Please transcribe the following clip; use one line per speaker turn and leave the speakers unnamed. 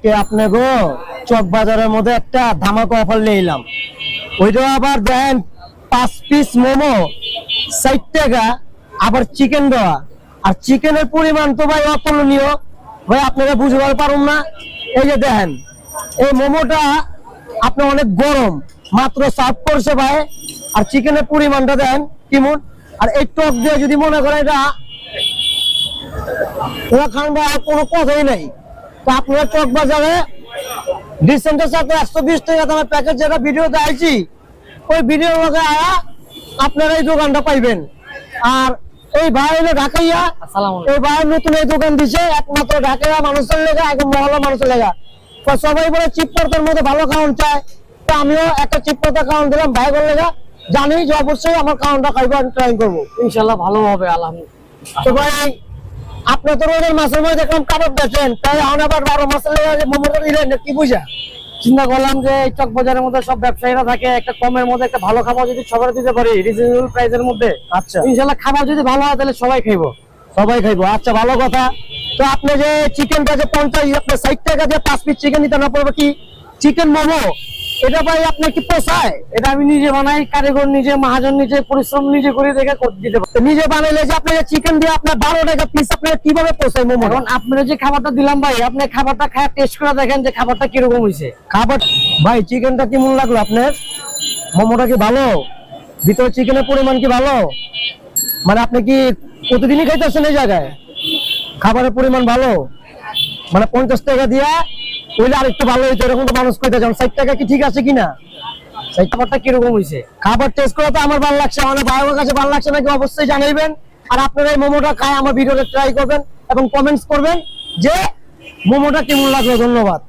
আজকে আপনাকে চক বাজারের মধ্যে একটা ধামাকা অফার নিয়ে এলাম। ওইটা আবার দেন 5 পিস মোমো 60 টাকা, আবার চিকেন দেওয়া। আর চিকেনের পরিমাণ তো ভাই অতুলনীয়, ভাই আপনারা বুঝতে পারুন না। এই যে দেখেন এই মোমোটা আপনার অনেক গরম, মাত্র সার্ভ করছে ভাই। আর চিকেনের পরিমাণটা দেন কেমন। আর এই টক দিয়ে যদি মনে করেন এটা খান্ডা কোনো কথাই নাই। তো আপনারা চক বাজারে ডিসেন্টের সাথে 120 টাকা দামের প্যাকেজ যেটা ভিডিও দেখাইছি, ওই ভিডিওর মধ্যে আপনারা এই দোকানটা পাইবেন। আর এই ভাই হলো ঢাকাইয়া, এই ভাই নতুন এই দোকান দিছে একমাত্র ঢাকাইয়া মানুষের লেগা, একদম মহল্লা মানুষের লেগা। তো সবাই বলে চিপ পর্দার মধ্যে ভালো খাওয়ান চায়, তো আমিও একটা চিপ পর্দা খাওয়ান দিলাম ভাই বলে লেগা। জানি যে অবশ্যই আমার খাওয়ানটা খাইবো, আমি ট্রাই করবো, ইনশাল্লাহ ভালো হবে আলহামদুলিল্লাহ। তো ভাই আপনি তো রোজের মাছের মধ্যে দেখলাম কাবাব বেচেন, তাই এখন আবার 12 মাসের লেগে মোমোটা দিলেন কি বুঝা? চিন্তা করলাম যে এই চক বাজারের মধ্যে সব ব্যবসায়ীরা থাকে, একটা কমের মধ্যে একটা ভালো খাবার যদি সবাই দিতে পারি রিজনেবল প্রাইসের মধ্যে, আচ্ছা ইনশাআল্লাহ খাবার যদি ভালো হয় তাহলে সবাই খাইবো। সবাই খাইবো, আচ্ছা ভালো কথা। তো আপনি যে চিকেনটা যে 50 আপনি 60 টাকা দিয়ে 5 পিস চিকেন নিতে না পড়বে কি চিকেন মোমো, এটা ভাই আপনি কি পোষায়? এটা আমি নিজে বানাই, কারিগর নিজে, মহাজন নিজে, পরিশ্রম নিজে করে দেখে দিতে পারি। নিজে বানাইলে যে আপনি চিকেন দিয়ে আপনার 12 টাকা পিস আপনার কিভাবে পোষায় মোমো? এখন আপনার যে খাবারটা দিলাম ভাই, আপনি খাবারটা খায় টেস্ট করে দেখেন যে খাবারটা কিরকম হয়েছে। খাবার ভাই চিকেনটা কেমন লাগলো আপনার? মোমোটা কি ভালো? ভিতরে চিকেনের পরিমাণ কি ভালো? মানে আপনি কি প্রতিদিনই খাইতেছেন এই জায়গায়? খাবারের পরিমাণ ভালো, মানে 50 টাকা দিয়া ওইলে আরেকটু ভালো হইতো, এরকম তো মানুষ কইতে যান। 60 টাকা কি ঠিক আছে কিনা? সেই খাবারটা কিরকম হয়েছে? খাবার টেস্ট করে তো আমার ভালো লাগছে, মানে ভাইয়ের কাছে ভালো লাগছে নাকি অবশ্যই জানাইবেন। আর আপনারা এই মোমোটা খায় আমার ভিডিওটা ট্রাই করবেন এবং কমেন্টস করবেন যে মোমোটা কেমন লাগলো। ধন্যবাদ।